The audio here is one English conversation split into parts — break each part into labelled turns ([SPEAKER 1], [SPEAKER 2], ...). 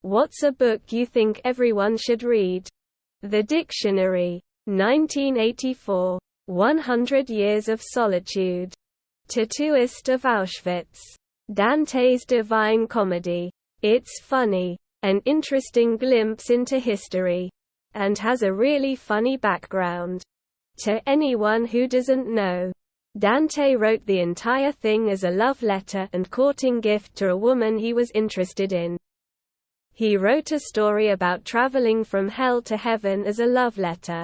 [SPEAKER 1] What's a book you think everyone should read? The Dictionary. 1984. 100 Years of Solitude. Tattooist of Auschwitz. Dante's Divine Comedy. It's funny, an interesting glimpse into history, and has a really funny background. To anyone who doesn't know, Dante wrote the entire thing as a love letter and courting gift to a woman he was interested in. He wrote a story about traveling from hell to heaven as a love letter.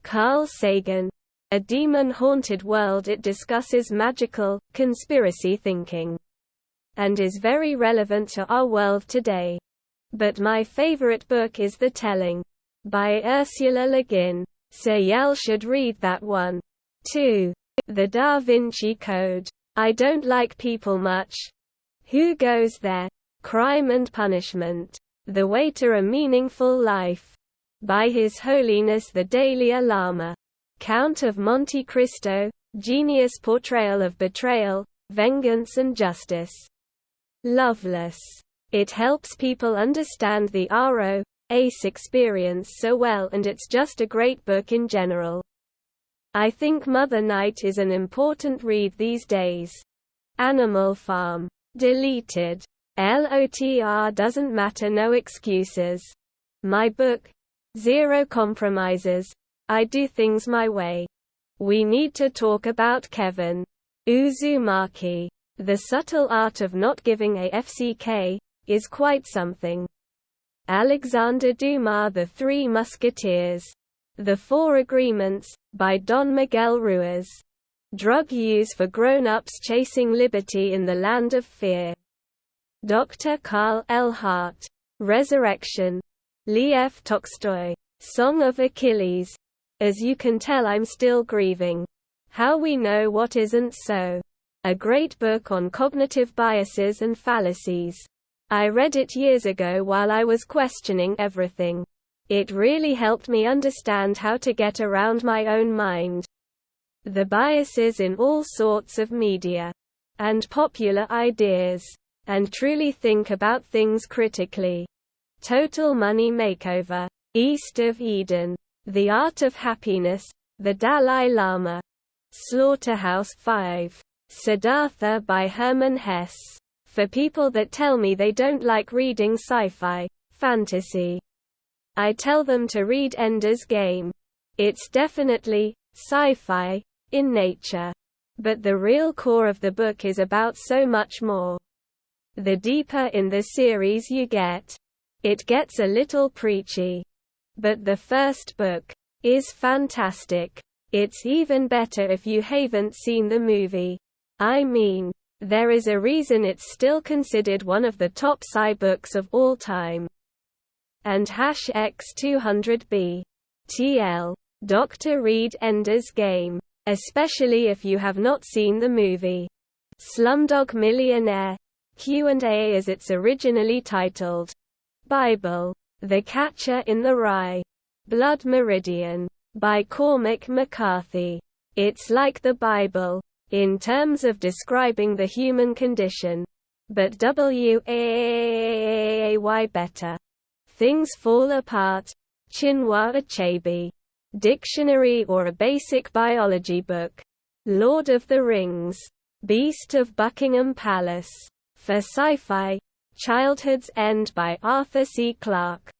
[SPEAKER 1] Carl Sagan. A demon-haunted world. It discusses magical, conspiracy thinking, and is very relevant to our world today. But my favorite book is The Telling, by Ursula Le Guin. So y'all should read that one. 2. The Da Vinci Code. I don't like people much. Who goes there? Crime and Punishment. The Way to a Meaningful Life. By His Holiness the Dalai Lama. Count of Monte Cristo. Genius portrayal of betrayal, vengeance and justice. Loveless. It helps people understand the ROACE experience so well, and it's just a great book in general. I think Mother Night is an important read these days. Animal Farm. Deleted. LOTR doesn't matter, no excuses. My book. Zero compromises. I do things my way. We need to talk about Kevin Uzumaki. The Subtle Art of Not Giving a FCK is quite something. Alexander Dumas. The Three Musketeers. The Four Agreements, by Don Miguel Ruiz. Drug use for grown-ups chasing liberty in the land of fear. Dr. Karl L. Hart. Resurrection. Lev Tolstoy. Song of Achilles. As you can tell, I'm still grieving. How we know what isn't so. A great book on cognitive biases and fallacies. I read it years ago while I was questioning everything. It really helped me understand how to get around my own mind. The biases in all sorts of media and popular ideas, and truly think about things critically. Total Money Makeover. East of Eden. The Art of Happiness. The Dalai Lama. Slaughterhouse-Five. Siddhartha by Hermann Hesse. For people that tell me they don't like reading sci-fi, fantasy, I tell them to read Ender's Game. It's definitely sci-fi in nature, but the real core of the book is about so much more. The deeper in the series you get, it gets a little preachy. But the first book is fantastic. It's even better if you haven't seen the movie. I mean, there is a reason it's still considered one of the top sci books of all time. And #X200B. TL. Dr. Read Ender's Game. Especially if you have not seen the movie. Slumdog Millionaire. Q&A as it's originally titled. Bible. The Catcher in the Rye. Blood Meridian. By Cormac McCarthy. It's like the Bible, in terms of describing the human condition. But way better. Things Fall Apart. Chinua Achebe. Dictionary or a basic biology book. Lord of the Rings. Beast of Buckingham Palace. For sci-fi, Childhood's End by Arthur C. Clarke.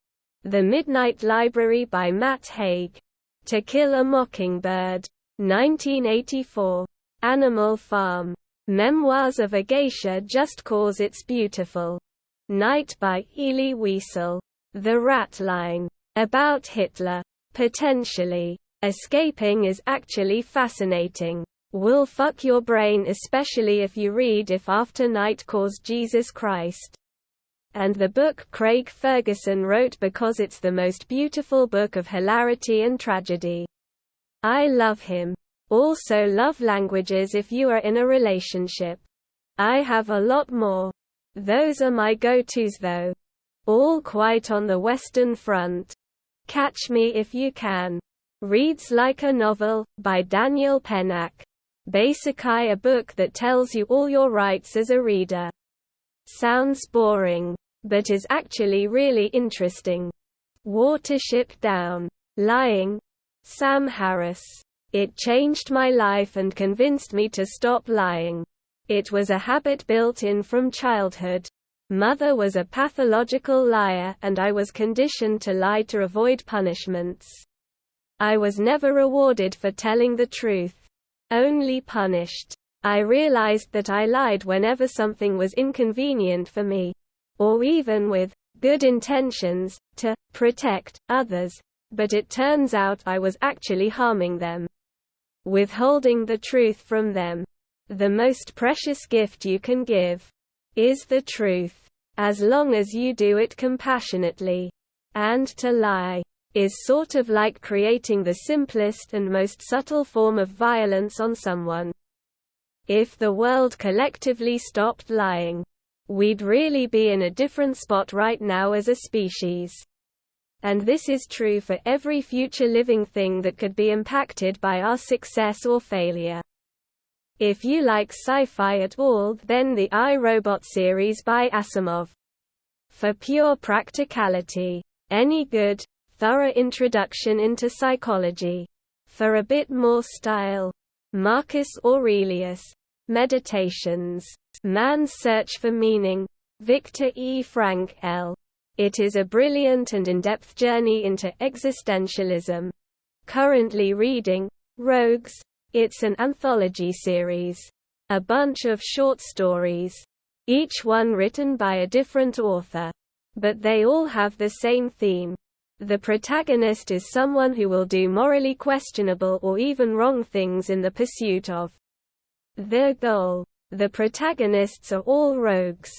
[SPEAKER 1] The Midnight Library by Matt Haig. To Kill a Mockingbird. 1984. Animal Farm. Memoirs of a Geisha Just 'Cause It's Beautiful. Night by Elie Wiesel. The Rat Line. About Hitler. Potentially. Escaping is actually fascinating. Will fuck your brain, especially if you read If After Night Caused Jesus Christ. And the book Craig Ferguson wrote because it's the most beautiful book of hilarity and tragedy. I love him. Also love languages if you are in a relationship. I have a lot more. Those are my go-tos though. All Quiet on the Western Front. Catch Me If You Can. Reads like a novel, by Daniel Pennack. Basically a book that tells you all your rights as a reader. Sounds boring. but is actually really interesting. Watership Down. Lying. Sam Harris. It changed my life and convinced me to stop lying. It was a habit built in from childhood. Mother was a pathological liar, and I was conditioned to lie to avoid punishments. I was never rewarded for telling the truth, only punished. I realized that I lied whenever something was inconvenient for me, or even with good intentions, to protect others, but it turns out I was actually harming them. Withholding the truth from them. The most precious gift you can give is the truth, as long as you do it compassionately. And to lie is sort of like creating the simplest and most subtle form of violence on someone. If the world collectively stopped lying, we'd really be in a different spot right now as a species. And this is true for every future living thing that could be impacted by our success or failure. If you like sci-fi at all, then the I, Robot series by Asimov. For pure practicality. Any good, thorough introduction into psychology. For a bit more style. Marcus Aurelius. Meditations. Man's Search for Meaning. Viktor E. Frankl. It is a brilliant and in-depth journey into existentialism. Currently reading Rogues. It's an anthology series. A bunch of short stories. Each one written by a different author. But they all have the same theme. The protagonist is someone who will do morally questionable or even wrong things in the pursuit of the goal. The protagonists are all rogues.